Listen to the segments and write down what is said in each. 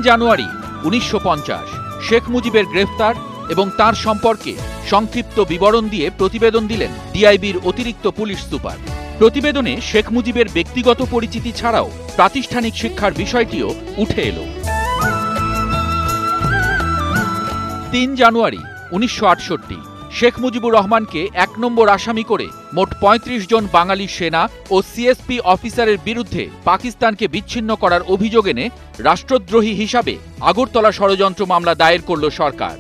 জানুয়ারি 1950 শেখ মুজিবের গ্রেফতার এবং তার সম্পর্কে সংক্ষিপ্ত বিবরণ দিয়ে প্রতিবেদন দিলেন ডিআইবির অতিরিক্ত পুলিশ সুপার। প্রতিবেদনে শেখ মুজিবের ব্যক্তিগত পরিচিতি ছাড়াও প্রাতিষ্ঠানিক শিক্ষার বিষয়টিও উঠে এলো। 3 জানুয়ারি 1968 শেখ মুজিবুর রহমানকে 1 নম্বর আসামি করে মোট 35 জন বাঙালি সেনা ও সিএসপি অফিসারের বিরুদ্ধে পাকিস্তানকে বিচ্ছিন্ন করার অভিযোগ এনে রাষ্ট্রদ্রোহী হিসাবে আগরতলা ষড়যন্ত্র মামলা দায়ের করল সরকার।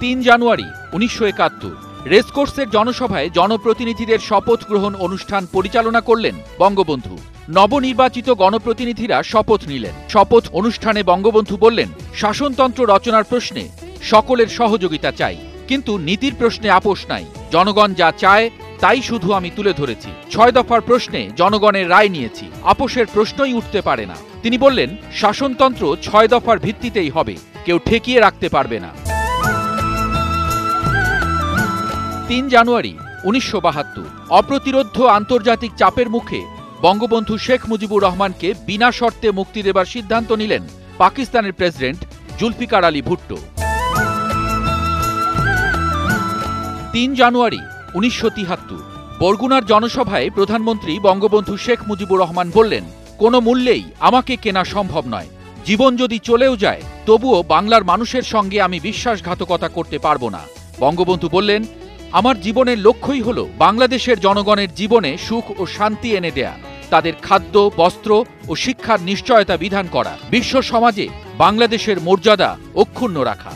3 জানুয়ারি 1971 রেসকোর্সের জনসভায় জনপ্রতিনিধিদের শপথ গ্রহণ অনুষ্ঠান পরিচালনা করলেন বঙ্গবন্ধু। নবনির্বাচিত গণপ্রতিনিধিরা শপথ নিলেন। শপথ অনুষ্ঠানে বঙ্গবন্ধু বললেন, শাসনতন্ত্র রচনার প্রশ্নে সকলের সহযোগিতা চাই, কিন্তু নীতির প্রশ্নে আপোষ নাই। জনগণ যা চায় তাই শুধু আমি তুলে ধরেছি। 6 দফার প্রশ্নে জনগণের রায় নিয়েছি, আপোষের প্রশ্নই উঠতে পারে না। তিনি বললেন, শাসনতন্ত্র 6 দফার ভিত্তিতেই হবে, কেউ ঠেকিয়ে রাখতে পারবে না। 3 জানুয়ারি 1972 অপ্রতিরোধ্য আন্তর্জাতিক চাপের মুখে বঙ্গবন্ধু শেখ মুজিবুর রহমানকে বিনা শর্তে মুক্তি দেবার সিদ্ধান্ত নিলেন পাকিস্তানের প্রেসিডেন্ট জুলফিকার আলী ভুট্টো। 3 জানুয়ারি 1973 বরগুনার জনসভায় প্রধানমন্ত্রী বঙ্গবন্ধু শেখ মুজিবুর রহমান বললেন, কোনো মূল্যেই আমাকে কেনা সম্ভব নয়। জীবন যদি চলেও যায় তবুও বাংলার মানুষের সঙ্গে আমি বিশ্বাসঘাতকতা করতে পারব না। বঙ্গবন্ধু বললেন, আমার জীবনের লক্ষ্যই হল বাংলাদেশের জনগণের জীবনে সুখ ও শান্তি এনে দেয়া, তাদের খাদ্য, বস্ত্র ও শিক্ষার নিশ্চয়তা বিধান করা, বিশ্ব সমাজে বাংলাদেশের মর্যাদা অক্ষুণ্ণ রাখা।